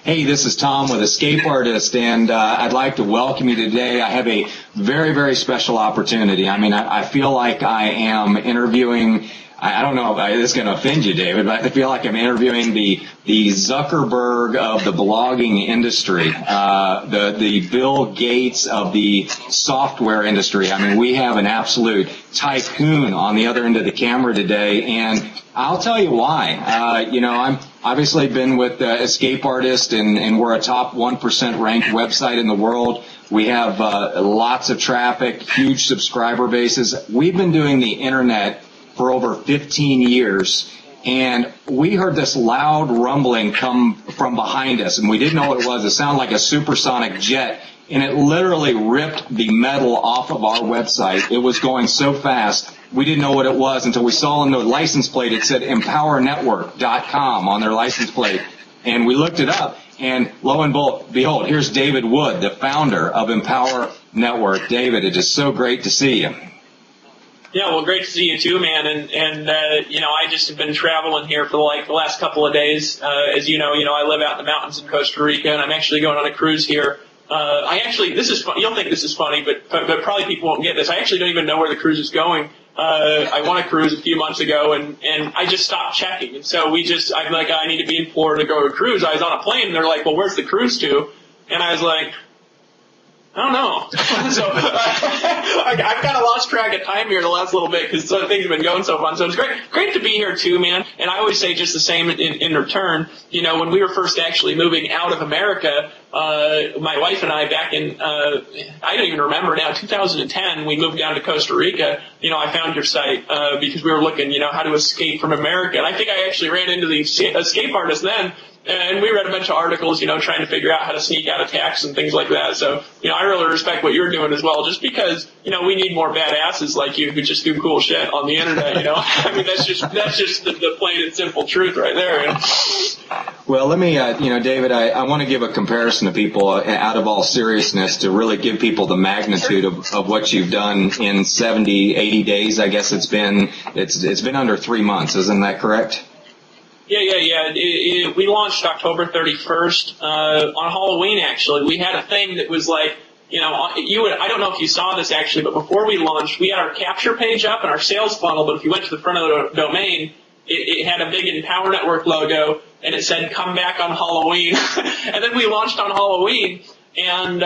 Hey, this is Tom with Escape Artist, and I'd like to welcome you today. I have a very, very special opportunity. I mean, I feel like I am interviewing, I don't know if this is going to offend you, David, but I feel like I'm interviewing the Zuckerberg of the blogging industry, the Bill Gates of the software industry. I mean, we have an absolute tycoon on the other end of the camera today, and I'll tell you why. I'm obviously been with Escape Artist, and we're a top 1% ranked website in the world. We have lots of traffic, huge subscriber bases. We've been doing the internet for over 15 years, and we heard this loud rumbling come from behind us, and we didn't know what it was. It sounded like a supersonic jet, and it literally ripped the metal off of our website. It was going so fast, we didn't know what it was until we saw on the license plate it said empowernetwork.com on their license plate. And we looked it up, and lo and behold, here's David Wood, the founder of Empower Network. David, it is so great to see you. Yeah, well, great to see you too, man. And I just have been traveling here for like the last couple of days. As you know, I live out in the mountains in Costa Rica, and I'm actually going on a cruise here. This is fun. You'll think this is funny, but probably people won't get this. I actually don't even know where the cruise is going. I won a cruise a few months ago, and I just stopped checking. And so I'm like, I need to be in Florida to go to a cruise. I was on a plane, and they're like, well, where's the cruise to? And I was like, I don't know. So I've kind of lost track of time here the last little bit because things have been going so fun. So it's great to be here too, man. And I always say just the same in return. When we were first actually moving out of America, my wife and I back in, I don't even remember now, 2010, we moved down to Costa Rica. I found your site because we were looking, how to escape from America. And I think I actually ran into the Escape Artist then. And we read a bunch of articles, trying to figure out how to sneak out attacks and things like that. So, I really respect what you're doing as well, just because, we need more badasses like you who just do cool shit on the internet, I mean, that's just the plain and simple truth right there. Well, let me, David, I want to give a comparison to people out of all seriousness to really give people the magnitude of what you've done in 70, 80 days. I guess it's been under 3 months. Isn't that correct? Yeah. We launched October 31st on Halloween. Actually, we had a thing that was like, I don't know if you saw this actually, but before we launched, we had our capture page up and our sales funnel. But if you went to the front of the domain, it had a big Empower Network logo, and it said "Come back on Halloween." And then we launched on Halloween. And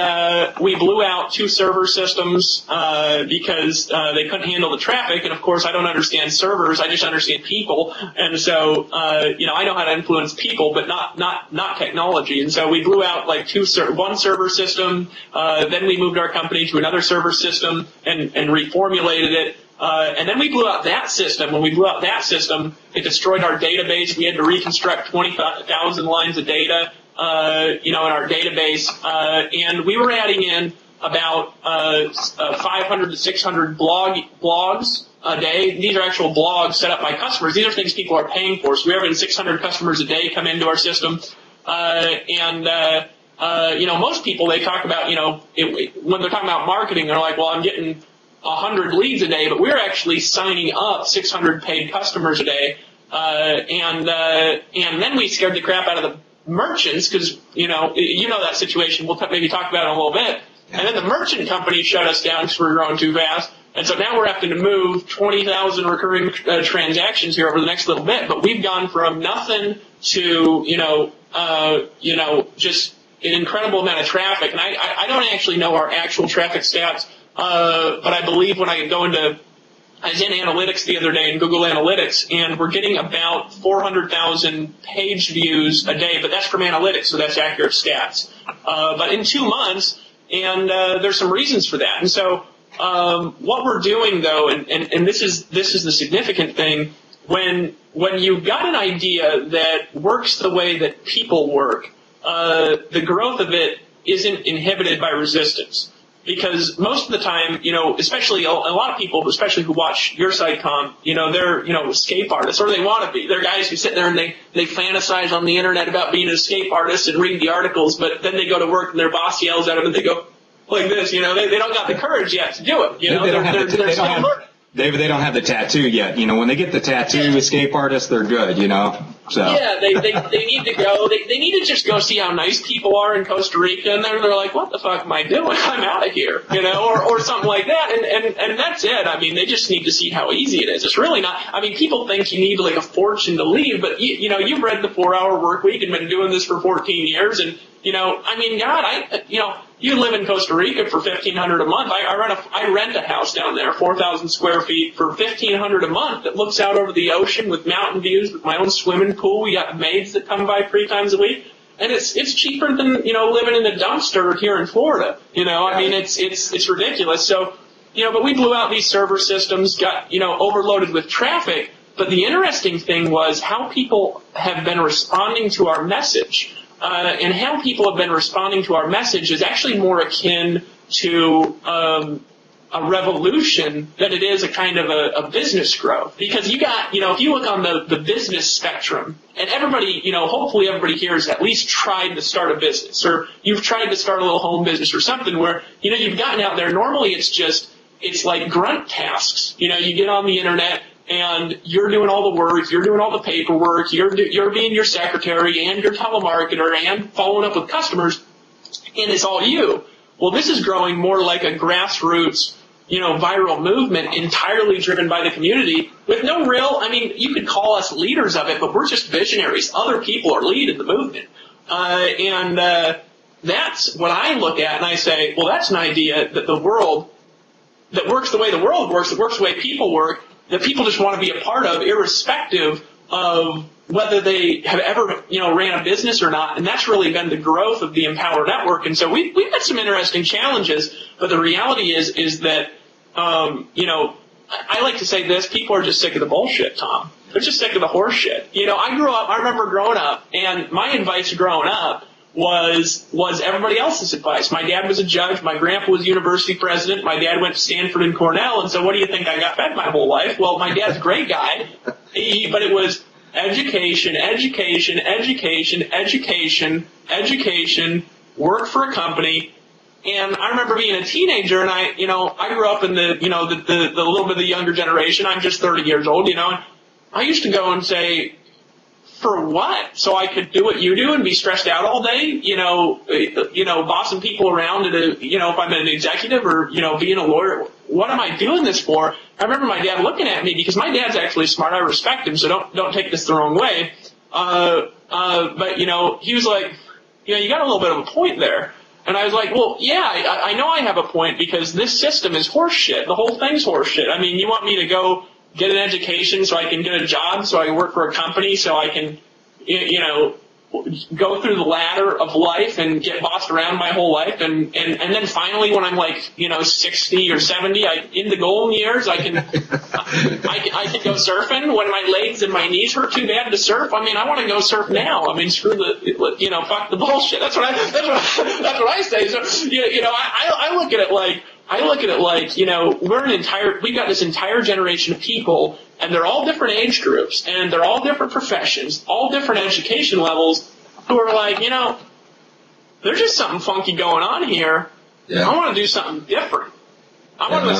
we blew out 2 server systems because they couldn't handle the traffic. And of course, I don't understand servers; I just understand people. And so, I know how to influence people, but not technology. And so we blew out like one server system. Then we moved our company to another server system and reformulated it. And then we blew out that system. When we blew out that system, it destroyed our database. We had to reconstruct 20,000 lines of data. In our database, and we were adding in about 500 to 600 blogs a day. These are actual blogs set up by customers. These are things people are paying for. So we're having 600 customers a day come into our system, most people, they talk about, when they're talking about marketing, they're like, well, I'm getting 100 leads a day, but we're actually signing up 600 paid customers a day, and then we scared the crap out of the merchants, because that situation. We'll maybe talk about it in a little bit. And then the merchant company shut us down because we're growing too fast. And so now we're having to move 20,000 recurring transactions here over the next little bit. But we've gone from nothing to just an incredible amount of traffic. And I don't actually know our actual traffic stats, but I believe when I go into I was in analytics the other day in Google Analytics, and we're getting about 400,000 page views a day, but that's from analytics, so that's accurate stats. But in 2 months, and there's some reasons for that. And so what we're doing, though, and this is the significant thing, when you've got an idea that works the way that people work, the growth of it isn't inhibited by resistance. Because most of the time, especially a lot of people, especially who watch your site, Tom, they're, escape artists, or they want to be. They're guys who sit there and they fantasize on the internet about being an escape artist and read the articles, but then they go to work and their boss yells at them and they go like this, they don't got the courage yet to do it. David, they don't have the tattoo yet. You know, when they get the tattoo, escape artists, they're good, you know. So. Yeah, they need to go. They need to just go see how nice people are in Costa Rica, and they're like, what the fuck am I doing? I'm out of here, you know, or something like that. And that's it. I mean, they just need to see how easy it is. It's really not. I mean, people think you need like a fortune to leave, but you know, you've read the 4-Hour Work Week and been doing this for 14 years, and you know, I mean, God, you live in Costa Rica for $1,500 a month. I rent a house down there, 4,000 square feet for $1,500 a month that looks out over the ocean with mountain views, with my own swimming pool. We got maids that come by 3 times a week, and it's cheaper than, you know, living in a dumpster here in Florida. You know, I mean, it's ridiculous. So, you know, but we blew out these server systems, got, you know, overloaded with traffic. But the interesting thing was how people have been responding to our message. And how people have been responding to our message is actually more akin to a revolution than it is a kind of a business growth. Because you got, you know, if you look on the business spectrum, and everybody, you know, hopefully everybody here has at least tried to start a business, or you've tried to start a little home business or something where, you know, you've gotten out there. Normally it's like grunt tasks. You know, you get on the internet, and you're doing all the work, you're doing all the paperwork, you're being your secretary and your telemarketer and following up with customers, and it's all you. Well, this is growing more like a grassroots, you know, viral movement entirely driven by the community with no real, I mean, you could call us leaders of it, but we're just visionaries. Other people are leading the movement. That's what I look at, and I say, well, that's an idea that the world, that works the way the world works, that works the way people work, that people just want to be a part of, irrespective of whether they have ever, you know, ran a business or not. And that's really been the growth of the Empower Network. And so we've had some interesting challenges, but the reality is that, you know, I like to say this, people are just sick of the bullshit, Tom. They're just sick of the horse shit. You know, I remember growing up, and my advice growing up was everybody else's advice. My dad was a judge. My grandpa was university president. My dad went to Stanford and Cornell. And so what do you think I got fed my whole life? Well, my dad's a great guy, but it was education, education, education, education, education, work for a company. And I remember being a teenager, and I grew up in the little bit of the younger generation. I'm just 30 years old, you know, and I used to go and say, for what? So I could do what you do and be stressed out all day, you know, bossing people around if I'm an executive or, you know, being a lawyer. What am I doing this for? I remember my dad looking at me, because my dad's actually smart. I respect him, so don't take this the wrong way. But, you know, he was like, you know, you got a little bit of a point there. And I was like, well, yeah, I know I have a point, because this system is horse shit. The whole thing's horse shit. I mean, you want me to go get an education so I can get a job, so I can work for a company, so I can, you know, go through the ladder of life and get bossed around my whole life, and then finally when I'm like, you know, 60 or 70, in the golden years, I can go surfing when my legs and my knees hurt too bad to surf. I mean, I want to go surf now. I mean, screw the, you know, fuck the bullshit. That's what I say. So, you know, I look at it like, you know, we've got this entire generation of people, and they're all different age groups, and they're all different professions, all different education levels, who are like, you know, there's just something funky going on here. Yeah. I want to do something different. I want to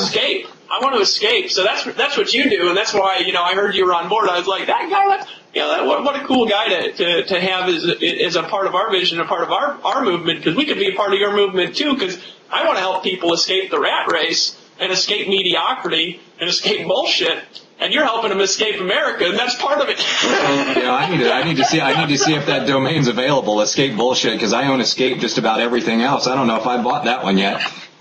escape. So that's what you do, and that's why, you know, I heard you were on board. I was like, that guy, what a cool guy to have as a part of our vision, a part of our movement, because we could be a part of your movement too, because I want to help people escape the rat race and escape mediocrity and escape bullshit. And you're helping them escape America, and that's part of it. Yeah, I need to see if that domain's available, Escape Bullshit, because I own Escape just about everything else. I don't know if I bought that one yet.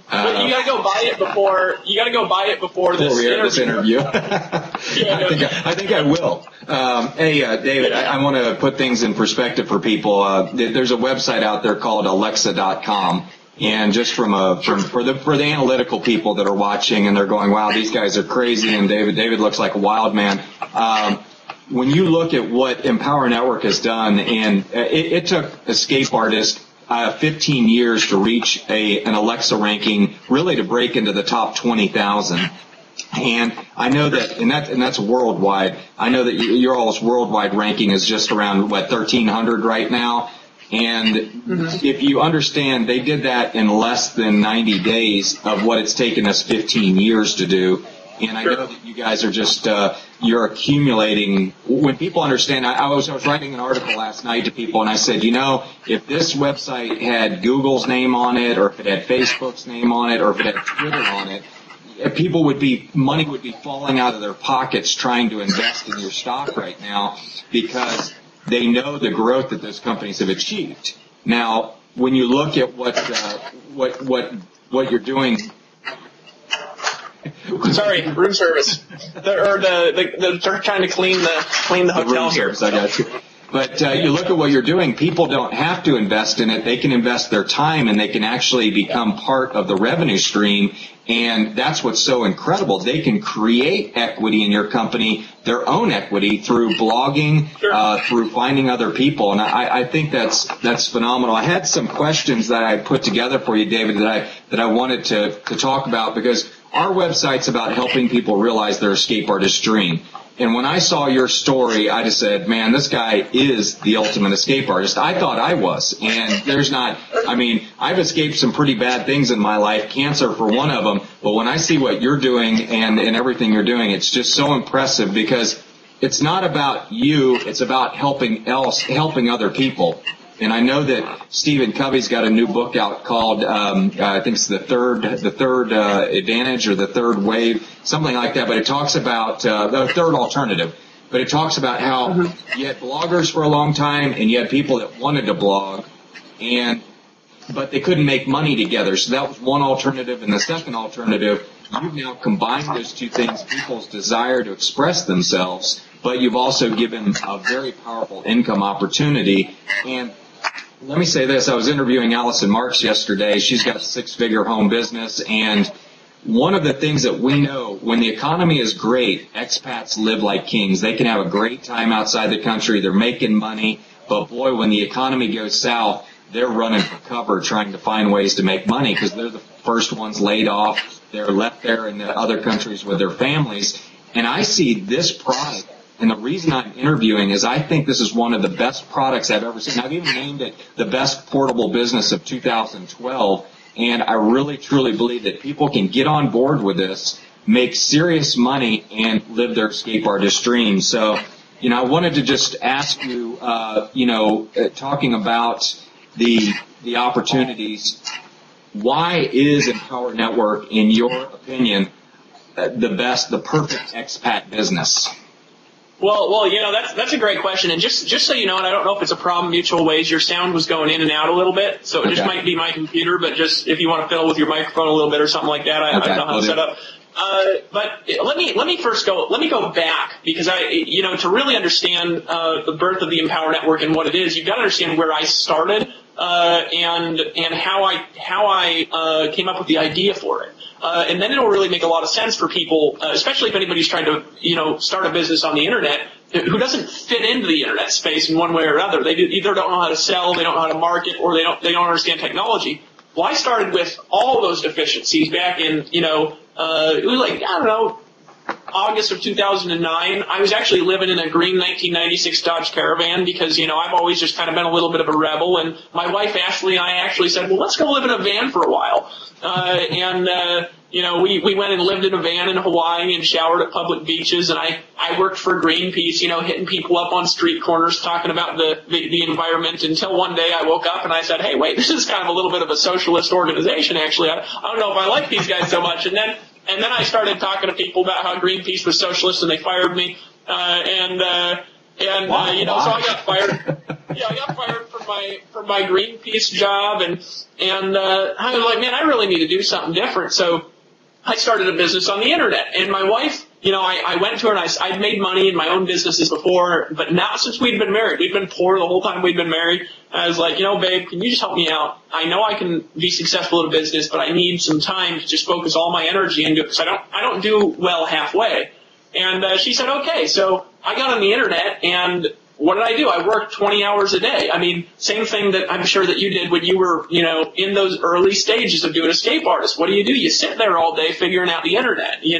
But you gotta go buy it before this interview. I think I will. Hey, David, I want to put things in perspective for people. There's a website out there called Alexa.com. And just for the analytical people that are watching and they're going, wow, these guys are crazy, and David looks like a wild man. When you look at what Empower Network has done, and it took Escape Artist 15 years to reach an Alexa ranking, really to break into the top 20,000. And I know that, and that's worldwide. I know that your all's worldwide ranking is just around 1,300 right now. And if you understand, they did that in less than 90 days of what it's taken us 15 years to do. And I know that you guys are just, you're accumulating. When people understand, I was writing an article last night to people, and I said, if this website had Google's name on it, or if it had Facebook's name on it, or if it had Twitter on it, money would be falling out of their pockets trying to invest in your stock right now, because they know the growth that those companies have achieved. Now, when you look at what you're doing. Sorry, room service. They're trying to clean the hotel room here. Service, I got you. But you look at what you're doing, people don't have to invest in it. They can invest their time, and they can actually become part of the revenue stream. And that's what's so incredible. They can create equity in your company, their own equity, through blogging, through finding other people. And I think that's phenomenal. I had some questions that I put together for you, David, that I wanted to talk about, because our website's about helping people realize their escape artist dream. And when I saw your story, I just said, man, this guy is the ultimate escape artist. I thought I was. And I've escaped some pretty bad things in my life, cancer for one of them. But when I see what you're doing and everything you're doing, it's just so impressive, because it's not about you. It's about helping other people. And I know that Stephen Covey's got a new book out called, I think it's the third advantage, or the third wave, something like that. But it talks about the third alternative. But it talks about how you had bloggers for a long time, and you had people that wanted to blog, but they couldn't make money together. So that was one alternative. And the second alternative, you've now combined those two things: people's desire to express themselves, but you've also given a very powerful income opportunity. And let me say this. I was interviewing Allison Marks yesterday. She's got a 6-figure home business, and one of the things that we know, when the economy is great, expats live like kings. They can have a great time outside the country. They're making money. But boy, when the economy goes south, they're running for cover trying to find ways to make money, because they're the first ones laid off. They're left there in the other countries with their families. And I see this product. And the reason I'm interviewing is I think this is one of the best products I've ever seen. I've even named it the best portable business of 2012. And I really, truly believe that people can get on board with this, make serious money, and live their escape artist dream. So, I wanted to just ask you, talking about the opportunities, why is Empower Network, in your opinion, the perfect expat business? Well, that's a great question. And just so you know, and I don't know if it's a problem mutual ways, your sound was going in and out a little bit, so it just might be my computer, but just if you want to fiddle with your microphone a little bit or something like that, I don't know how to set up. But let me go back, because to really understand the birth of the Empower Network and what it is, you've got to understand where I started, and how I came up with the idea for it. And then it'll really make a lot of sense for people, especially if anybody's trying to, start a business on the internet who doesn't fit into the internet space in one way or another. They either don't know how to sell, they don't know how to market, or they don't understand technology. Well, I started with all those deficiencies back in, it was like, I don't know, August of 2009. I was actually living in a green 1996 Dodge Caravan, because, I've always just kind of been a little bit of a rebel. And my wife, Ashley, and I actually said, well, let's go live in a van for a while. We went and lived in a van in Hawaii and showered at public beaches. And I worked for Greenpeace, hitting people up on street corners, talking about the environment, until one day I woke up and I said, hey, wait, this is kind of a little bit of a socialist organization, actually. I don't know if I like these guys so much. And then I started talking to people about how Greenpeace was socialist, and they fired me. So I got fired. Yeah, I got fired from my Greenpeace job, and I was like, man, I really need to do something different. So I started a business on the internet, and my wife, I went to her, and I'd made money in my own businesses before, but not since we'd been married. We'd been poor the whole time we'd been married. And I was like, babe, can you just help me out? I know I can be successful in a business, but I need some time to just focus all my energy into it, because I don't do well halfway. And she said, okay. So I got on the internet, and what did I do? I worked 20 hours a day. I mean, same thing that I'm sure that you did when you were, in those early stages of doing escape artists. What do? You sit there all day figuring out the internet. You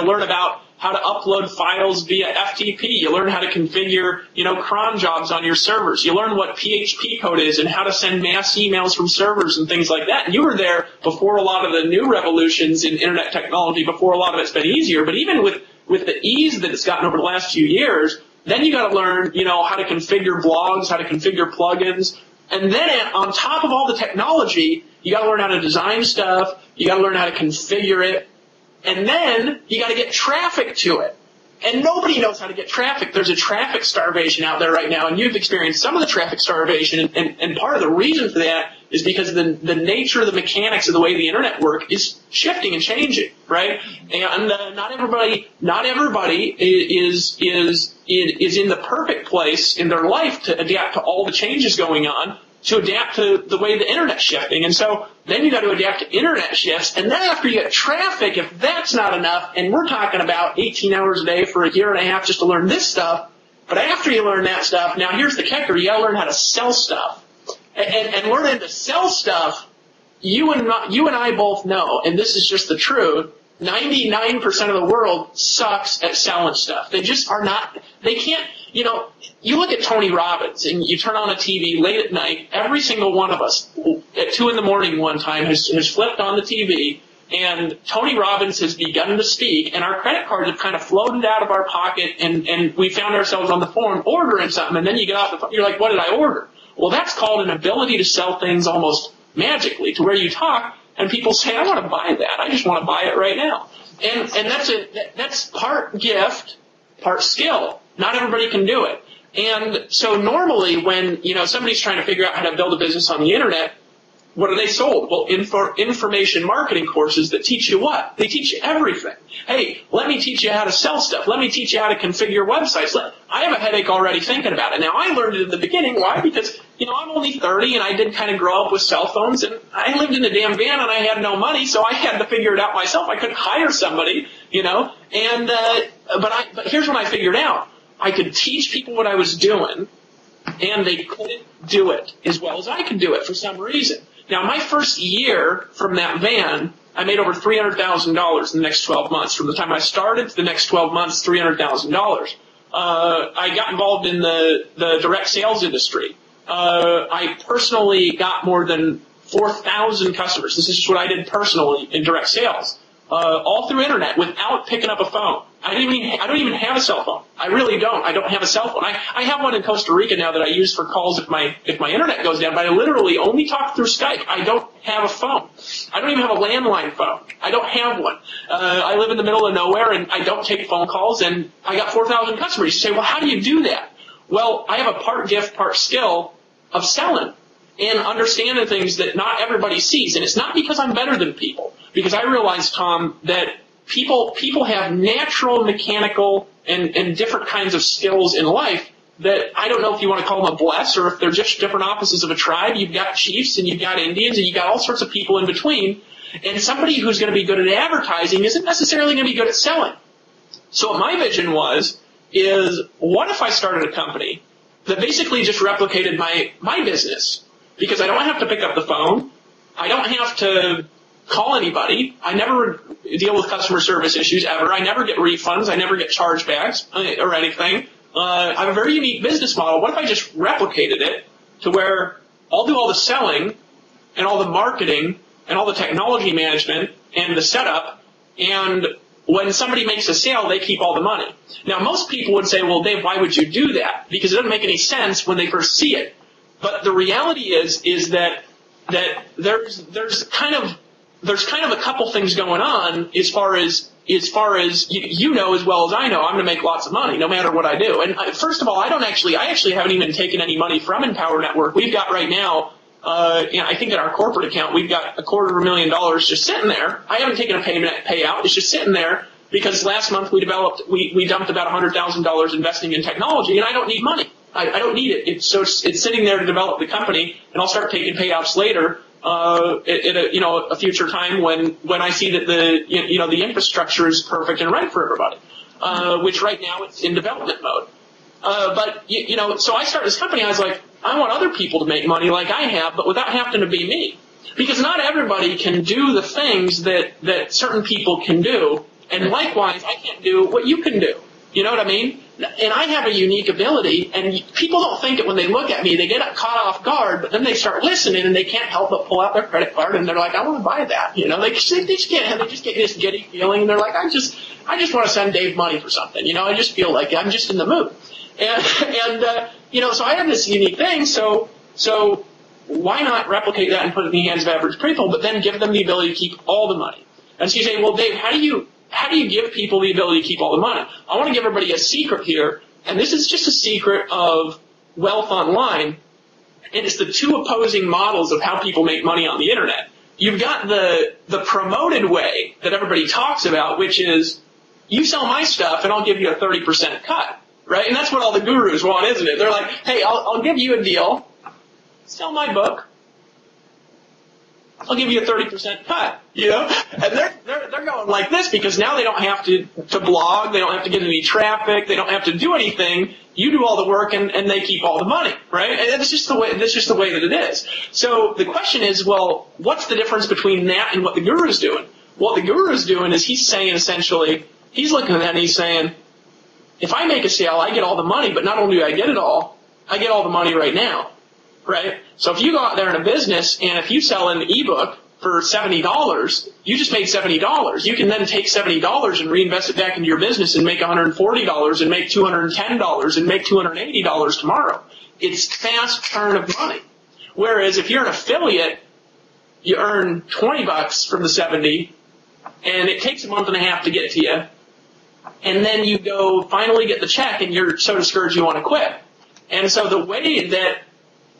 learn about how to upload files via FTP. You learn how to configure, cron jobs on your servers. You learn what PHP code is and how to send mass emails from servers and things like that. And you were there before a lot of the new revolutions in internet technology, before a lot of it's been easier. But even with the ease that it's gotten over the last few years, then you got to learn, how to configure blogs, how to configure plugins. And then on top of all the technology, you got to learn how to design stuff. You got to learn how to configure it. And then you got to get traffic to it. And nobody knows how to get traffic. There's a traffic starvation out there right now, and you've experienced some of the traffic starvation. And part of the reason for that is because the nature of the mechanics of the way the internet work is shifting and changing, right? And not everybody is in the perfect place in their life to adapt to all the changes going on, to adapt to the way the internet's shifting. And so then you got to adapt to internet shifts. And then after you get traffic, if that's not enough, and we're talking about 18 hours a day for a year and a half just to learn this stuff, but after you learn that stuff, now here's the kicker, you got to learn how to sell stuff. And learning to sell stuff, you and I both know, and this is just the truth, 99% of the world sucks at selling stuff. They just are not, they can't, you look at Tony Robbins and you turn on a TV late at night, every single one of us at 2 in the morning one time has flipped on the TV, and Tony Robbins has begun to speak, and our credit cards have kind of floated out of our pocket, and we found ourselves on the phone ordering something, and then you get off the phone, you're like, what did I order? Well, that's called an ability to sell things almost magically, to where you talk and people say, I want to buy that. I just want to buy it right now. And that's part gift, part skill. Not everybody can do it. And so normally when, somebody's trying to figure out how to build a business on the internet, what are they sold? Well, information marketing courses that teach you what? They teach you everything. Hey, let me teach you how to sell stuff. Let me teach you how to configure websites. I have a headache already thinking about it. Now, I learned it in the beginning. Why? Because, I'm only 30 and I did kind of grow up with cell phones, and I lived in a damn van and I had no money, so I had to figure it out myself. I couldn't hire somebody, and, but here's what I figured out. I could teach people what I was doing, and they couldn't do it as well as I could do it for some reason. Now, my first year from that van, I made over $300,000 in the next 12 months. From the time I started to the next 12 months, $300,000. I got involved in the direct sales industry. I personally got more than 4,000 customers. This is just what I did personally in direct sales. All through internet without picking up a phone. I don't even have a cell phone. I really don't. I don't have a cell phone. I have one in Costa Rica now that I use for calls if my internet goes down, but I literally only talk through Skype. I don't have a phone. I don't even have a landline phone. I don't have one. I live in the middle of nowhere and I don't take phone calls, and I got 4,000 customers. You say, well, how do you do that? Well, I have a part gift, part skill of selling and understanding things that not everybody sees. And it's not because I'm better than people. Because I realize, Tom, that people have natural, mechanical, and different kinds of skills in life that I don't know if you want to call them a bless or if they're just different offices of a tribe. You've got chiefs and you've got Indians and you've got all sorts of people in between. And somebody who's going to be good at advertising isn't necessarily going to be good at selling. So what my vision is what if I started a company that basically just replicated my business? Because I don't have to pick up the phone. I don't have to call anybody. I never deal with customer service issues ever. I never get refunds. I never get chargebacks or anything. I have a very unique business model. What if I just replicated it to where I'll do all the selling and all the marketing and all the technology management and the setup, and when somebody makes a sale, they keep all the money. Now, most people would say, well, Dave, why would you do that? Because it doesn't make any sense when they first see it. But the reality is that there's kind of a couple things going on as far as you know as well as I know. I'm going to make lots of money no matter what I do. And first of all, I actually haven't even taken any money from Empower Network. We've got right now, I think in our corporate account, we've got $250,000 just sitting there. I haven't taken a payout. It's just sitting there because last month we dumped about $100,000 investing in technology, and I don't need money. I don't need it. It's sitting there to develop the company, and I'll start taking payouts later at a future time when I see that the infrastructure is perfect and right for everybody. Which right now it's in development mode. So I started this company. I was like, I want other people to make money like I have, but without having to be me. Because not everybody can do the things that certain people can do And likewise, I can't do what you can do. You know what I mean? And I have a unique ability, and people don't think it when they look at me. They get caught off guard, but then they start listening, and they can't help but pull out their credit card, and they're like, I want to buy that. You know, they just get this giddy feeling, and they're like, I just want to send Dave money for something. You know, I just feel like I'm just in the mood. And you know, so I have this unique thing, so why not replicate that and put it in the hands of average people, but then give them the ability to keep all the money? And so you say, well, Dave, how do you give people the ability to keep all the money? I want to give everybody a secret here, and this is just a secret of wealth online, and it's the two opposing models of how people make money on the internet. You've got the promoted way that everybody talks about, which is, you sell my stuff and I'll give you a 30% cut, right? And that's what all the gurus want, isn't it? They're like, hey, I'll give you a deal, sell my book, I'll give you a 30% cut, you know? And they're going like this because now they don't have to blog, they don't have to get any traffic, they don't have to do anything. You do all the work and they keep all the money, right? And that's just the way that it is. So the question is, well, what's the difference between that and what the guru's doing? What the guru's doing is he's saying essentially, he's looking at that and he's saying, if I make a sale, I get all the money, but not only do I get it all, I get all the money right now. Right? So if you go out there in a business and if you sell an ebook for $70, you just made $70. You can then take $70 and reinvest it back into your business and make $140 and make $210 and make $280 tomorrow. It's fast turn of money. Whereas if you're an affiliate, you earn $20 from the 70 and it takes a month and a half to get to you. And then you go finally get the check and you're so discouraged you want to quit. And so the way that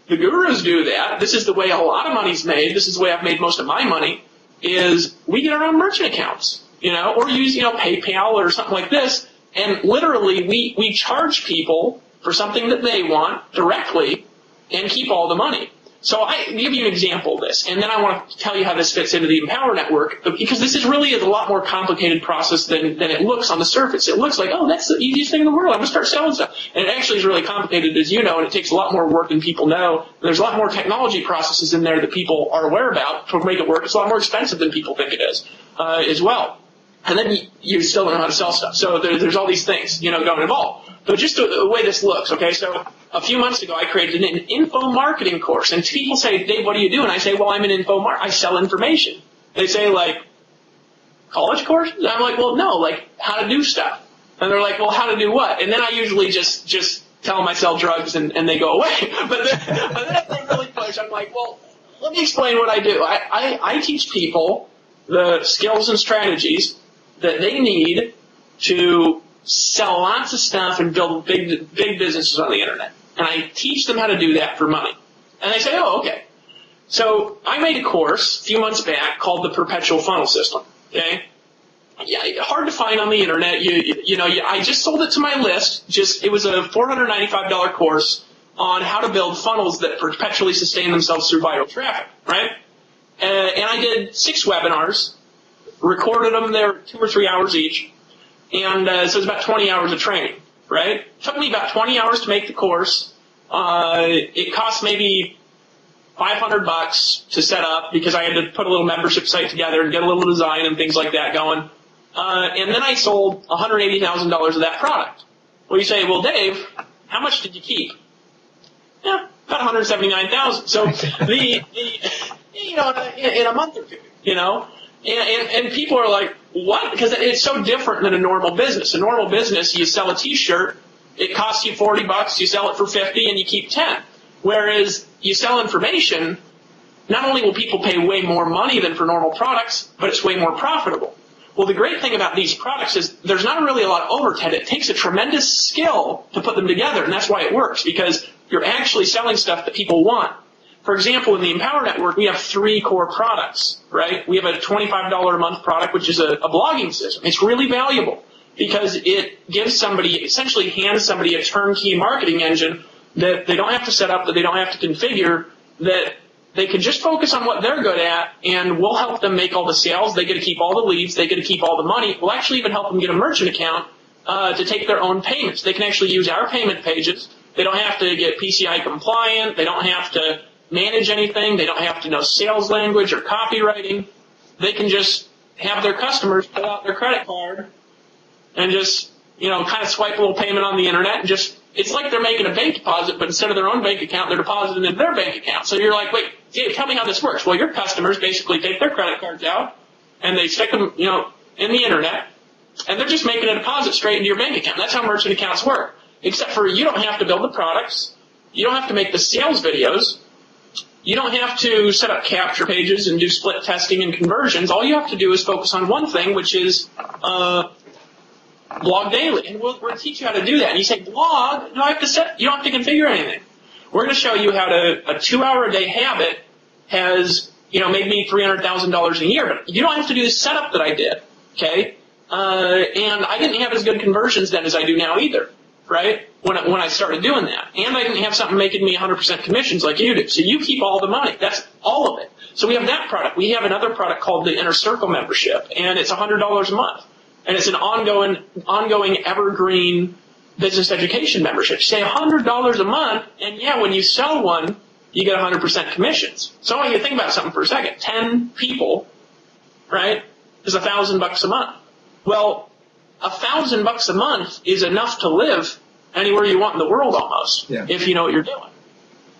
the gurus do that, this is the way a lot of money's made, this is the way I've made most of my money, is we get our own merchant accounts, you know, or use, you know, PayPal or something like this, and literally we charge people for something that they want directly and keep all the money. So I give you an example of this, and then I want to tell you how this fits into the Empower Network, because this is really a lot more complicated process than it looks on the surface. It looks like, oh, that's the easiest thing in the world, I'm going to start selling stuff. And it actually is really complicated, as you know, and it takes a lot more work than people know. There's a lot more technology processes in there that people are aware about to make it work. It's a lot more expensive than people think it is, as well. And then you still don't know how to sell stuff. So there's all these things, you know, going involved. But just the way this looks, okay, so a few months ago I created an info marketing course, and people say, Dave, what do you do? And I say, well, I'm an I sell information. They say, like, college courses? And I'm like, well, no, like, how to do stuff. And they're like, well, how to do what? And then I usually just tell them I sell drugs and they go away. But then if they really push, I'm like, well, let me explain what I do. I teach people the skills and strategies that they need to sell lots of stuff and build big businesses on the internet. And I teach them how to do that for money. And they say, oh, okay. So I made a course a few months back called the Perpetual Funnel System. Okay? Yeah, hard to find on the internet. I just sold it to my list. It was a $495 course on how to build funnels that perpetually sustain themselves through viral traffic, right? And I did 6 webinars, recorded them. They were 2 or 3 hours each. And so it was about 20 hours of training, right? It took me about 20 hours to make the course. It cost maybe $500 to set up because I had to put a little membership site together and get a little design and things like that going. And then I sold $180,000 of that product. Well, you say, well, Dave, how much did you keep? Yeah, about $179,000. So in a month or two, you know. And people are like, what? Because it's so different than a normal business. A normal business, you sell a t-shirt, it costs you $40, you sell it for $50, and you keep 10. Whereas you sell information, not only will people pay way more money than for normal products, but it's way more profitable. Well, the great thing about these products is there's not really a lot of overhead. It takes a tremendous skill to put them together, and that's why it works, because you're actually selling stuff that people want. For example, in the Empower Network, we have 3 core products, right? We have a $25 a month product, which is a blogging system. It's really valuable because it gives somebody, essentially hands somebody a turnkey marketing engine that they don't have to set up, that they don't have to configure, that they can just focus on what they're good at, and we'll help them make all the sales. They get to keep all the leads. They get to keep all the money. We'll actually even help them get a merchant account to take their own payments. They can actually use our payment pages. They don't have to get PCI compliant. They don't have to manage anything. They don't have to know sales language or copywriting. They can just have their customers pull out their credit card and just, kind of swipe a little payment on the internet and just, it's like they're making a bank deposit, but instead of their own bank account, they're depositing into their bank account. So you're like, wait, Dave, tell me how this works. Well, your customers basically take their credit cards out and they stick them, in the internet, and they're just making a deposit straight into your bank account. That's how merchant accounts work. Except for you don't have to build the products. You don't have to make the sales videos. You don't have to set up capture pages and do split testing and conversions. All you have to do is focus on one thing, which is blog daily. And we'll teach you how to do that. And you say, blog? You don't have to configure anything. We're going to show you how a 2-hour-a-day habit has, made me $300,000 a year. But you don't have to do the setup that I did, okay? And I didn't have as good conversions then as I do now either, right? When I started doing that. And I didn't have something making me 100% commissions like you do. So you keep all the money. That's all of it. So we have that product. We have another product called the Inner Circle membership, and it's $100 a month. And it's an ongoing evergreen business education membership. You say $100 a month, and yeah, when you sell one, you get 100% commissions. So I want you to think about something for a second. 10 people, right, is $1,000 a month. Well, $1,000 a month is enough to live anywhere you want in the world almost, if you know what you're doing.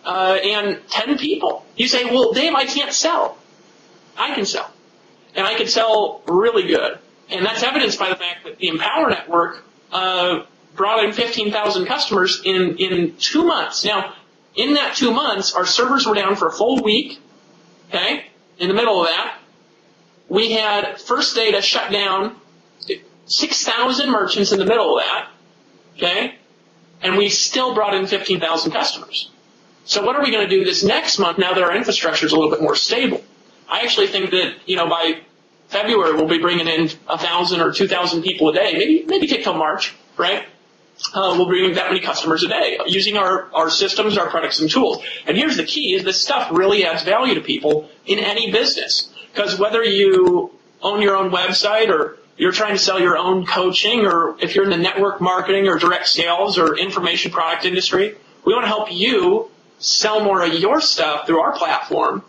And 10 people. You say, well, Dave, I can't sell. I can sell. And I can sell really good. And that's evidenced by the fact that the Empower Network brought in 15,000 customers in 2 months. Now, in that 2 months, our servers were down for a full week. Okay? In the middle of that, we had First Data shut down 6,000 merchants in the middle of that. Okay? And we still brought in 15,000 customers. So what are we going to do this next month now that our infrastructure is a little bit more stable? I actually think that, by February we'll be bringing in 1,000 or 2,000 people a day. Maybe take till March, right? We'll bring in that many customers a day using our systems, our products, and tools. And here's the key, is this stuff really adds value to people in any business. Because whether you own your own website or you're trying to sell your own coaching, or if you're in the network marketing or direct sales or information product industry, we want to help you sell more of your stuff through our platform.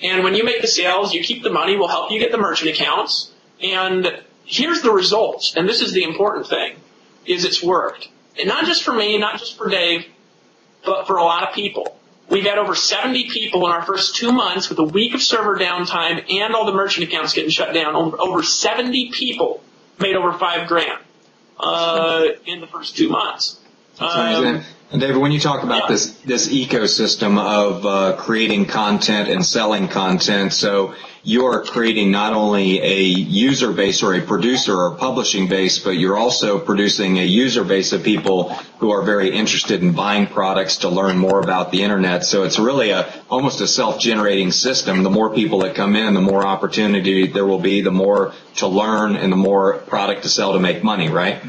And when you make the sales, you keep the money, we'll help you get the merchant accounts. And here's the results, and this is the important thing, is it's worked. And not just for me, not just for Dave, but for a lot of people. We've had over 70 people in our first 2 months with a week of server downtime and all the merchant accounts getting shut down. Over 70 people made over $5,000 in the first 2 months. And David, when you talk about this ecosystem of creating content and selling content, so you're creating not only a user base or a producer or publishing base, but you're also producing a user base of people who are very interested in buying products to learn more about the internet. So it's really almost a self-generating system. The more people that come in, the more opportunity there will be, the more to learn, and the more product to sell to make money, right?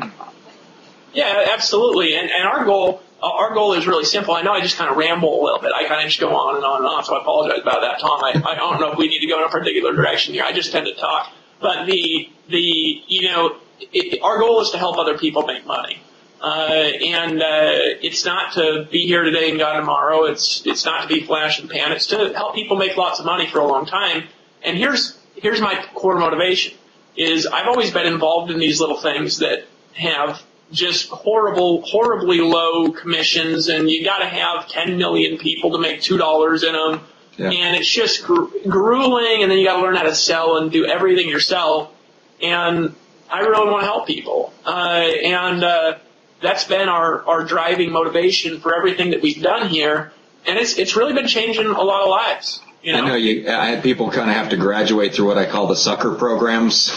Yeah, absolutely. And our goal is really simple. I know I just kind of ramble a little bit. I kind of just go on and on and on, so I apologize about that, Tom. I don't know if we need to go in a particular direction here. I just tend to talk. But our goal is to help other people make money. And it's not to be here today and gone tomorrow. It's not to be flash and pan. It's to help people make lots of money for a long time. And here's my core motivation, is I've always been involved in these little things that have just horribly low commissions, and you got to have 10 million people to make $2 in them, and it's just grueling. And then you got to learn how to sell and do everything yourself. And I really want to help people, and that's been our driving motivation for everything that we've done here. And it's really been changing a lot of lives. I know I had people kind of have to graduate through what I call the sucker programs,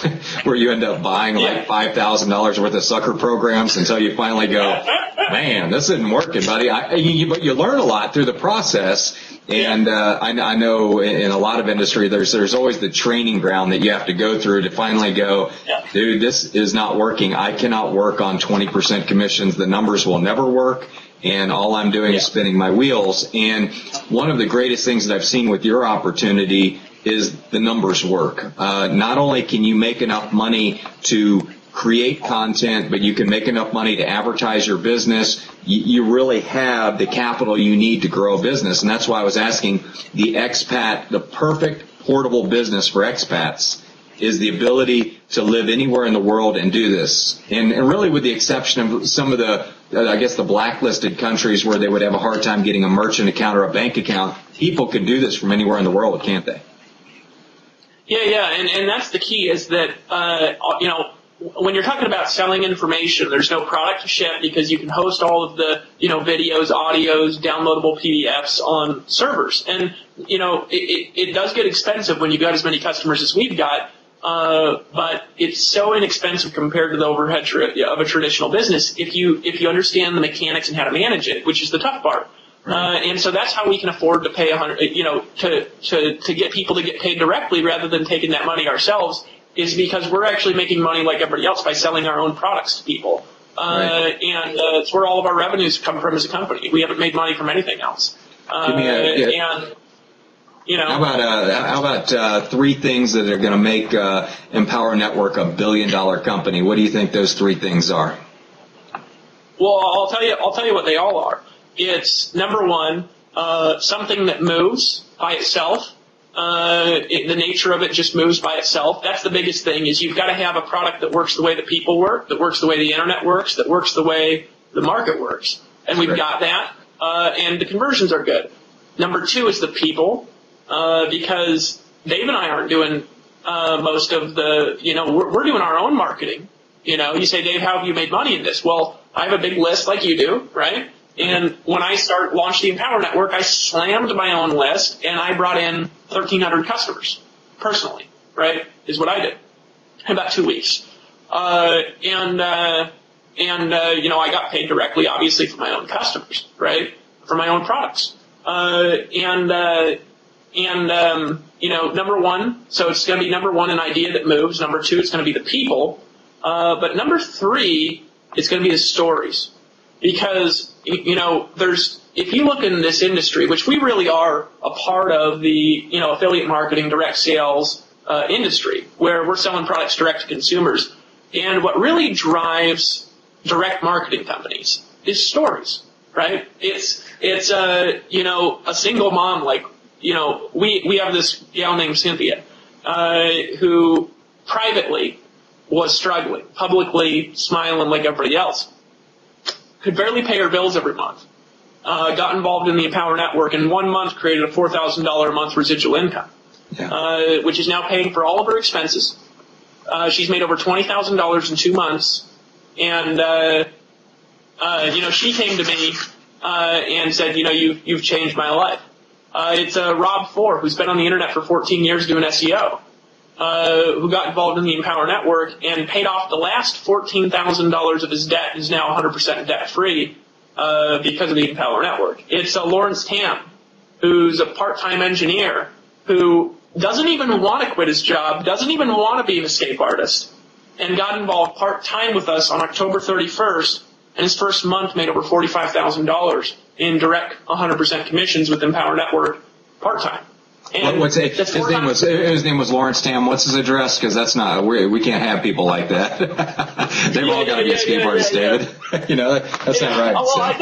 where you end up buying like $5,000 worth of sucker programs until you finally go, man, this isn't working, buddy. But you learn a lot through the process. And I know in a lot of industry, there's always the training ground that you have to go through to finally go, dude, this is not working. I cannot work on 20% commissions. The numbers will never work. And all I'm doing is spinning my wheels. And one of the greatest things that I've seen with your opportunity is the numbers work. Not only can you make enough money to create content, but you can make enough money to advertise your business. You really have the capital you need to grow a business. And that's why I was asking the perfect portable business for expats. is the ability to live anywhere in the world and do this. And really with the exception of some of the, I guess, the blacklisted countries where they would have a hard time getting a merchant account or a bank account, people could do this from anywhere in the world, can't they? Yeah, and that's the key is that, when you're talking about selling information, there's no product to ship because you can host all of the, videos, audios, downloadable PDFs on servers. And, it does get expensive when you've got as many customers as we've got, but it's so inexpensive compared to the overhead of a traditional business if you understand the mechanics and how to manage it, which is the tough part. And so that's how we can afford to pay to get people to get paid directly rather than taking that money ourselves, is because we're actually making money like everybody else by selling our own products to people. And it's where all of our revenues come from as a company. We haven't made money from anything else. How about 3 things that are going to make Empower Network a $1 billion company? What do you think those 3 things are? Well, I'll tell you what they all are. It's number 1, something that moves by itself. The nature of it just moves by itself. That's the biggest thing, is you've got to have a product that works the way that people work, that works the way the internet works, that works the way the market works. And we've got that, and the conversions are good. Number 2 is the people, because Dave and I aren't doing most of the, we're doing our own marketing. You say, Dave, how have you made money in this? Well, I have a big list like you do, right? And when I launched the Empower Network, I slammed my own list, and I brought in 1,300 customers, personally, right, is what I did in about 2 weeks. I got paid directly, obviously, for my own customers, right, for my own products. Number 1, so it's going to be number 1, an idea that moves. Number 2, it's going to be the people. But number 3, it's going to be the stories. Because, if you look in this industry, which we really are a part of the, affiliate marketing, direct sales industry, where we're selling products direct to consumers. And what really drives direct marketing companies is stories, right? It's a single mom, like, we have this gal named Cynthia, who privately was struggling, publicly smiling like everybody else. Could barely pay her bills every month. Got involved in the Empower Network, and 1 month created a $4,000 a month residual income, which is now paying for all of her expenses. She's made over $20,000 in 2 months, and she came to me and said, you've changed my life. It's Rob Four, who's been on the internet for 14 years doing SEO. Who got involved in the Empower Network and paid off the last $14,000 of his debt, and is now 100% debt-free because of the Empower Network. It's Lawrence Tam, who's a part-time engineer who doesn't even want to quit his job, doesn't even want to be an escape artist, and got involved part-time with us on October 31st, and his first month made over $45,000 in direct 100% commissions with Empower Network part-time. His name was Lawrence Tam. What's his address? Because that's not, we can't have people like that. They've all got to be escape artists, David. That's not right. Oh, well, I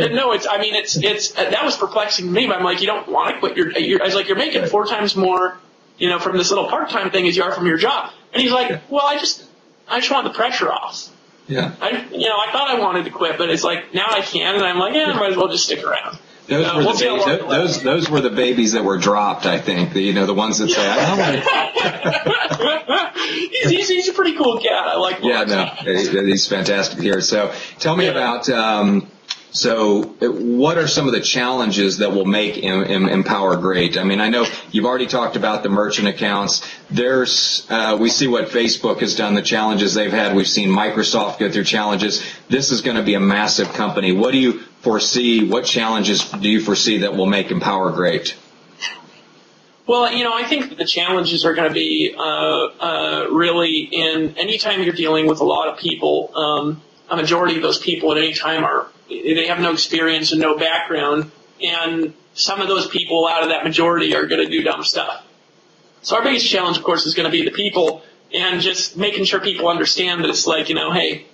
know. That was perplexing to me. But I'm like, you don't want to quit I was like, you're making 4 times more, from this little part-time thing as you are from your job. And he's like, well, I just want the pressure off. Yeah. I thought I wanted to quit, but it's like, now I can, and I'm like, I might as well just stick around. Those were the babies that were dropped, I think. The ones that say, I don't he's a pretty cool cat. I like him. Yeah, no, he's fantastic here. So tell me about, what are some of the challenges that will make Empower great? I mean, I know you've already talked about the merchant accounts. We see what Facebook has done, the challenges they've had. We've seen Microsoft go through challenges. This is going to be a massive company. What do you foresee? What challenges do you foresee that will make Empower great? Well, I think that the challenges are going to be really in anytime you're dealing with a lot of people. A majority of those people at any time they have no experience and no background, and some of those people out of that majority are going to do dumb stuff. So our biggest challenge, of course, is going to be the people, and just making sure people understand that it's like, hey,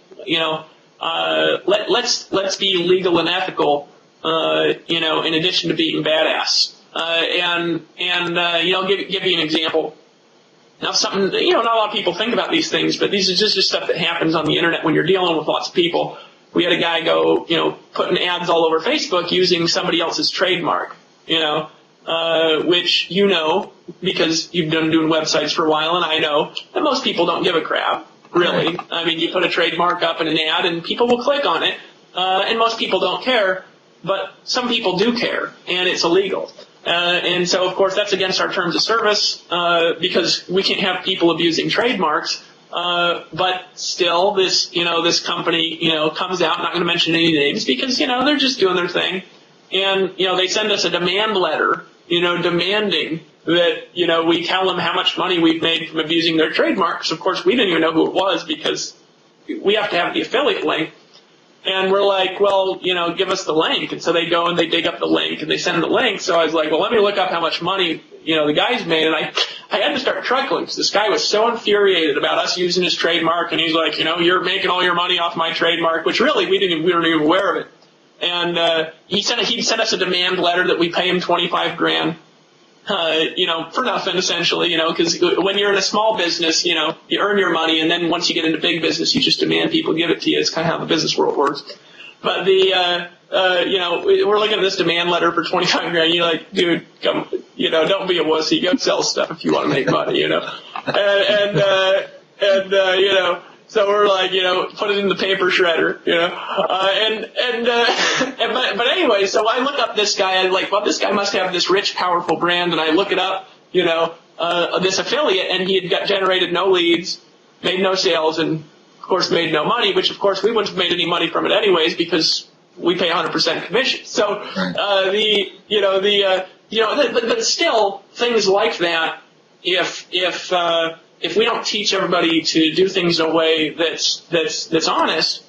let's be legal and ethical, in addition to being badass. Give you an example. Now, something, not a lot of people think about these things, but these is just stuff that happens on the internet when you're dealing with lots of people. We had a guy go, putting ads all over Facebook using somebody else's trademark, which because you've been doing websites for a while, and I know that most people don't give a crap, really. I mean, you put a trademark up in an ad, and people will click on it, and most people don't care, but some people do care, and it's illegal. And so, of course, that's against our terms of service, because we can't have people abusing trademarks. But still, this company, comes out, not going to mention any names, because, they're just doing their thing. And, they send us a demand letter, demanding that, we tell them how much money we've made from abusing their trademarks. Of course, we didn't even know who it was, because we have to have the affiliate link. And we're like, well, give us the link. And so they go and they dig up the link and they send the link. So I was like, well, let me look up how much money, the guy's made. And I had to start chuckling because this guy was so infuriated about us using his trademark. And he's like, you're making all your money off my trademark, which really we weren't even aware of it. And he'd sent us a demand letter that we pay him $25,000. For nothing, essentially, because when you're in a small business, you earn your money, and then once you get into big business, you just demand people give it to you. It's kind of how the business world works. But we're looking at this demand letter for $25,000. You're like, dude, come, don't be a wussy. Go sell stuff if you want to make money, So we're like, put it in the paper shredder, but anyway, so I look up this guy, I'm like, well, this guy must have this rich, powerful brand, and I look it up, this affiliate, and he had generated no leads, made no sales, and of course made no money, which of course we wouldn't have made any money from it anyways, because we pay 100% commission. So, but still, things like that, if we don't teach everybody to do things in a way that's honest,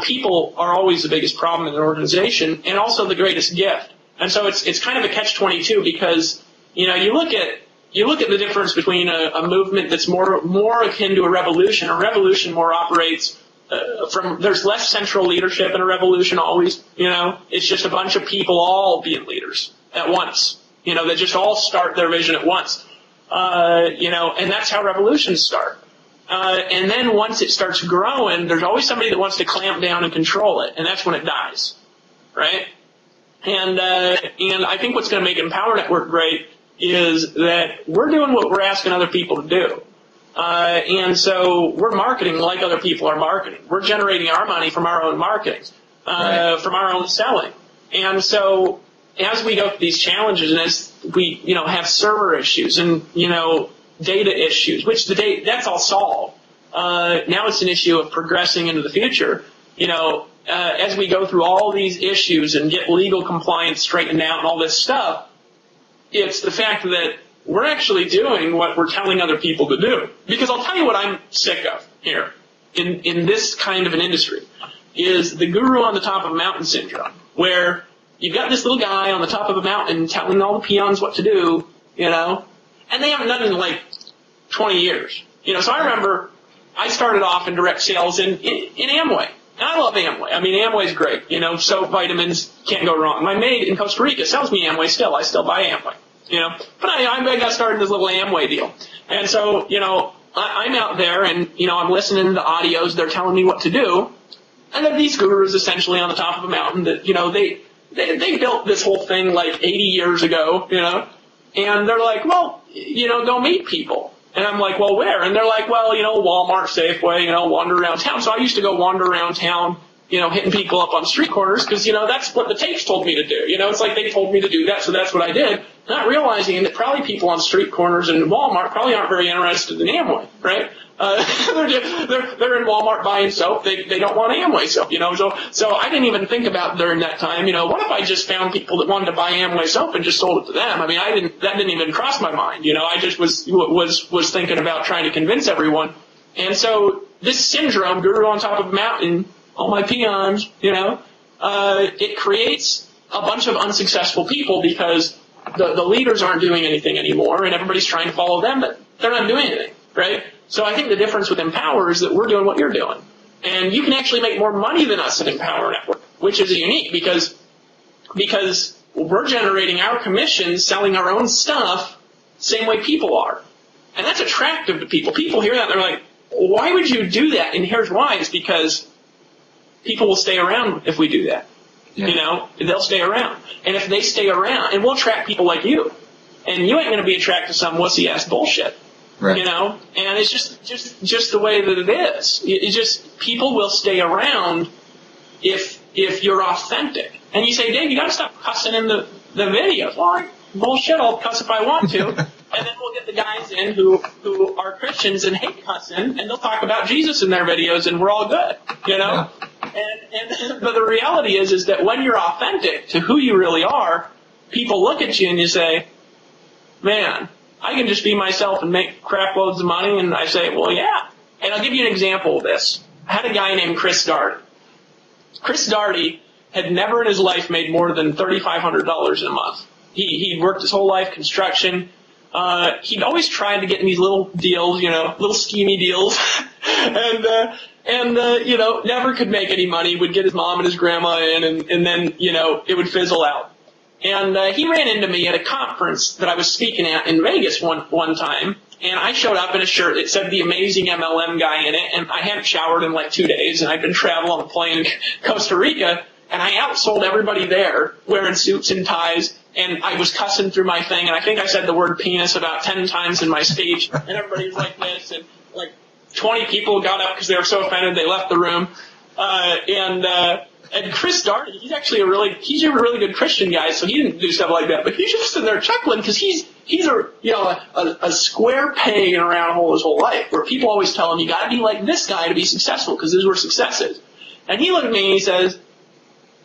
people are always the biggest problem in an organization, and also the greatest gift. And so it's kind of a catch-22, because you look at the difference between a movement that's more akin to a revolution. A revolution more operates there's less central leadership in a revolution always. It's just a bunch of people all being leaders at once. That just all start their vision at once. And that's how revolutions start. And then once it starts growing, there's always somebody that wants to clamp down and control it, and that's when it dies, right? And I think what's going to make Empower Network great is that we're doing what we're asking other people to do. And so we're marketing like other people are marketing. We're generating our money from our own marketing, from our own selling. And so as we go through these challenges, and as we, have server issues and, data issues, which that's all solved. Now it's an issue of progressing into the future. As we go through all these issues and get legal compliance straightened out and all this stuff, it's the fact that we're actually doing what we're telling other people to do. Because I'll tell you what I'm sick of here in this kind of an industry is the guru on the top of a mountain syndrome, where you've got this little guy on the top of a mountain telling all the peons what to do, and they haven't done it in like 20 years. So I remember I started off in direct sales in Amway. And I love Amway. I mean, Amway's great. Soap, vitamins, can't go wrong. My maid in Costa Rica sells me Amway still. I still buy Amway. But I got started in this little Amway deal. And so, I'm out there and, I'm listening to the audios. They're telling me what to do. And then these gurus essentially on the top of a mountain that, they built this whole thing like 80 years ago, and they're like, well, go meet people. And I'm like, well, where? And they're like, well, Walmart, Safeway, wander around town. So I used to go wander around town, hitting people up on street corners because, that's what the tapes told me to do. It's like they told me to do that, so that's what I did. Not realizing that probably people on street corners and Walmart probably aren't very interested in Amway, right? They're in Walmart buying soap. They don't want Amway soap, So I didn't even think about during that time, what if I just found people that wanted to buy Amway soap and just sold it to them? I mean, that didn't even cross my mind, I just was thinking about trying to convince everyone. And so this syndrome, guru on top of a mountain, all my peons, it creates a bunch of unsuccessful people because the leaders aren't doing anything anymore and everybody's trying to follow them, but they're not doing anything, right? So I think the difference with Empower is that we're doing what you're doing. And you can actually make more money than us at Empower Network, which is unique because we're generating our commissions selling our own stuff same way people are. And that's attractive to people. People hear that and they're like, why would you do that? And here's why. It's because people will stay around if we do that. Yeah. You know, they'll stay around. And if they stay around, and we'll attract people like you. And you ain't going to be attracted to some wussy-ass bullshit. Right. You know? And it's just the way that it is. It's just, people will stay around if you're authentic. And you say, Dave, you got to stop cussing in the videos. Well, bullshit, I'll cuss if I want to. And then we'll get the guys in who are Christians and hate cussing, and they'll talk about Jesus in their videos, and we're all good, you know? Yeah. But the reality is that when you're authentic to who you really are, people look at you and you say, man, I can just be myself and make crap loads of money. And I say, well, yeah. And I'll give you an example of this. I had a guy named Chris Darty. Chris Darty had never in his life made more than $3,500 in a month. He worked his whole life construction. He'd always tried to get in these little deals, you know, little schemy deals, and you know, never could make any money. Would get his mom and his grandma in, and then, you know, it would fizzle out. And he ran into me at a conference that I was speaking at in Vegas one time, and I showed up in a shirt that said the amazing MLM guy in it, and I hadn't showered in like 2 days, and I'd been traveling on a plane to Costa Rica, and I outsold everybody there wearing suits and ties. And I was cussing through my thing, and I think I said the word penis about 10 times in my speech, and everybody was like this, and like 20 people got up because they were so offended they left the room. And Chris Darty, he's a really good Christian guy, so he didn't do stuff like that, but he's just sitting there chuckling because he's a square peg in a round hole his whole life, where people always tell him, you got to be like this guy to be successful because this is where success is. And he looked at me and he says,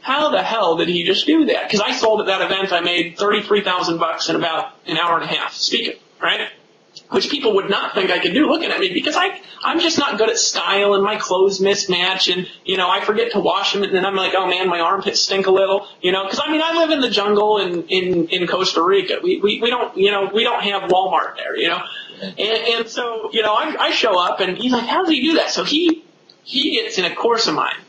how the hell did he just do that? Because I sold at that event, I made $33,000 in about an hour and a half speaking, right? Which people would not think I could do looking at me, because I'm just not good at style, and my clothes mismatch, and, you know, I forget to wash them, and then I'm like, oh man, my armpits stink a little, you know, because I mean, I live in the jungle in Costa Rica. We don't, you know, we don't have Walmart there, you know? And so, you know, I show up, and he's like, how does he do that? So he gets in a course of mine.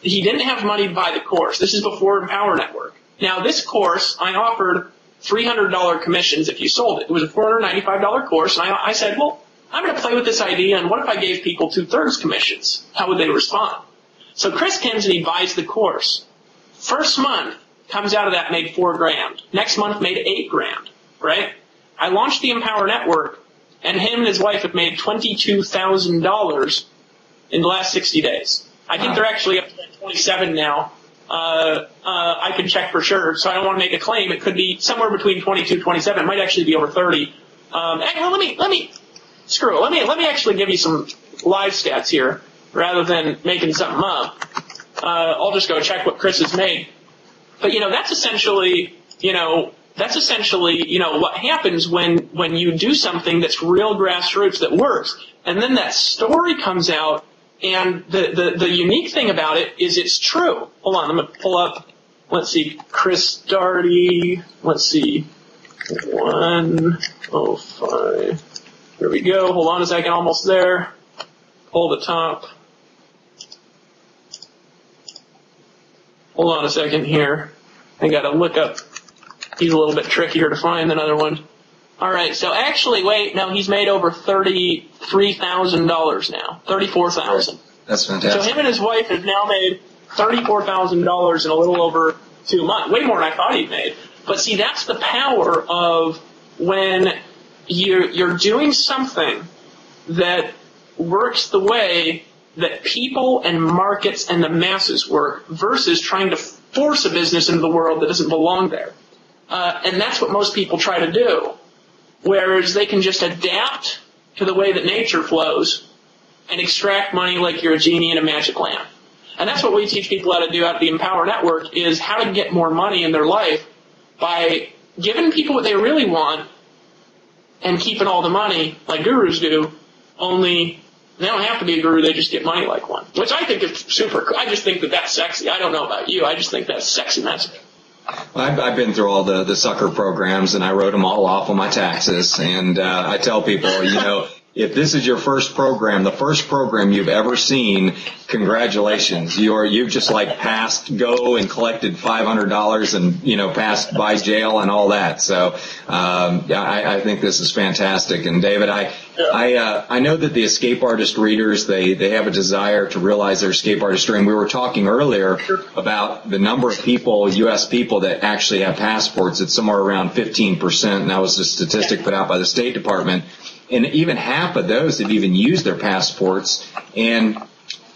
He didn't have money to buy the course. This is before Empower Network. Now, this course, I offered $300 commissions if you sold it. It was a $495 course, and I said, well, I'm going to play with this idea, and what if I gave people 2/3 commissions? How would they respond? So Chris comes and he buys the course. First month, comes out of that, made $4,000. Next month, made $8,000, right? I launched the Empower Network, and him and his wife have made $22,000 in the last 60 days. I think they're actually up to 27 now. I can check for sure, so I don't want to make a claim. It could be somewhere between 22, 27. It might actually be over 30. Let me actually give you some live stats here rather than making something up. I'll just go check what Chris has made. But, you know, that's essentially what happens when you do something that's real grassroots that works. And then that story comes out. And the unique thing about it is it's true. Hold on, I'm going to pull up, let's see, Chris Darty, let's see, 105. Here we go, hold on a second, almost there. Pull the top. Hold on a second here. I got to look up, he's a little bit trickier to find than other one. All right, so actually, wait, no, he's made over $33,000 now, $34,000. That's fantastic. So him and his wife have now made $34,000 in a little over 2 months, way more than I thought he'd made. But see, that's the power of when you're doing something that works the way that people and markets and the masses work versus trying to force a business into the world that doesn't belong there. And that's what most people try to do. Whereas they can just adapt to the way that nature flows and extract money like you're a genie in a magic lamp. And that's what we teach people how to do at the Empower Network, is how to get more money in their life by giving people what they really want and keeping all the money like gurus do, only they don't have to be a guru, they just get money like one. Which I think is super cool. I just think that that's sexy. I don't know about you. I just think that's a sexy message. Well, I've been through all the sucker programs, and I wrote them all off on my taxes. And I tell people, you know, if this is your first program, the first program you've ever seen, congratulations. You've just like passed go and collected $500 and, passed by jail and all that. So, I think this is fantastic. And David, I know that the escape artist readers, they have a desire to realize their escape artistry. And we were talking earlier about the number of people, U.S. people that actually have passports. It's somewhere around 15%. And that was a statistic put out by the State Department. And even half of those have even used their passports. And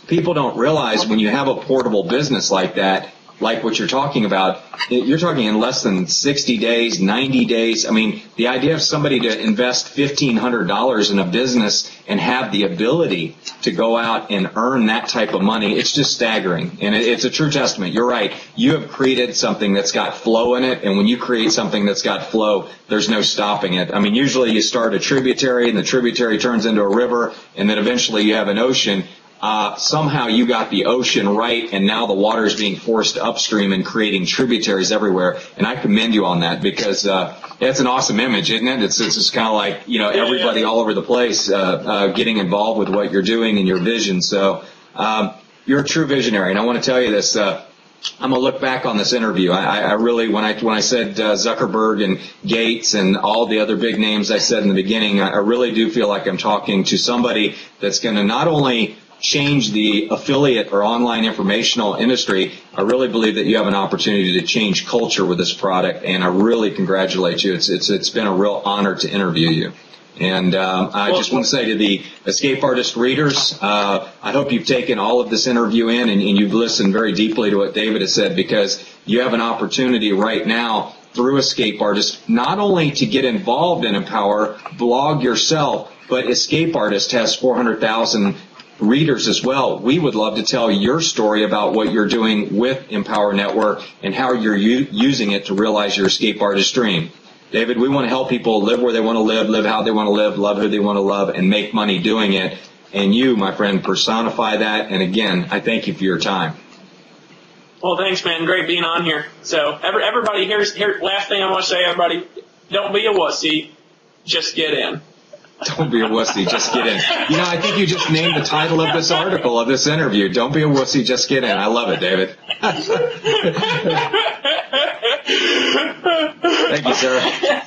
people don't realize when you have a portable business like that, like what you're talking about, you're talking in less than 60 days, 90 days. I mean, the idea of somebody to invest $1,500 in a business and have the ability to go out and earn that type of money, it's just staggering. And it's a true testament. You're right. You have created something that's got flow in it. And when you create something that's got flow, there's no stopping it. I mean, usually you start a tributary and the tributary turns into a river and then eventually you have an ocean. Somehow you got the ocean right, and now the water is being forced upstream and creating tributaries everywhere. And I commend you on that because it's an awesome image, isn't it? It's just kind of like everybody all over the place getting involved with what you're doing and your vision. So you're a true visionary, and I want to tell you this. I'm gonna look back on this interview. I really, when I said Zuckerberg and Gates and all the other big names I said in the beginning, I really do feel like I'm talking to somebody that's going to not only change the affiliate or online informational industry. I really believe that you have an opportunity to change culture with this product, and I really congratulate you. It's been a real honor to interview you. And I just want to say to the escape artist readers, I hope you've taken all of this interview in and you've listened very deeply to what David has said, because you have an opportunity right now through Escape Artist not only to get involved in Empower, blog yourself, but Escape Artist has 400,000 readers as well. We would love to tell your story about what you're doing with Empower Network and how you're using it to realize your escape artist dream. David, we want to help people live where they want to live how they want to live, love who they want to love, and make money doing it. And you, my friend, personify that. And again, I thank you for your time. Well, thanks, man. Great being on here. So everybody, here. Last thing I want to say, everybody, don't be a wussy. Just get in. Don't be a wussy, just get in. I think you just named the title of this article, of this interview. Don't be a wussy, just get in. I love it, David. Thank you, sir.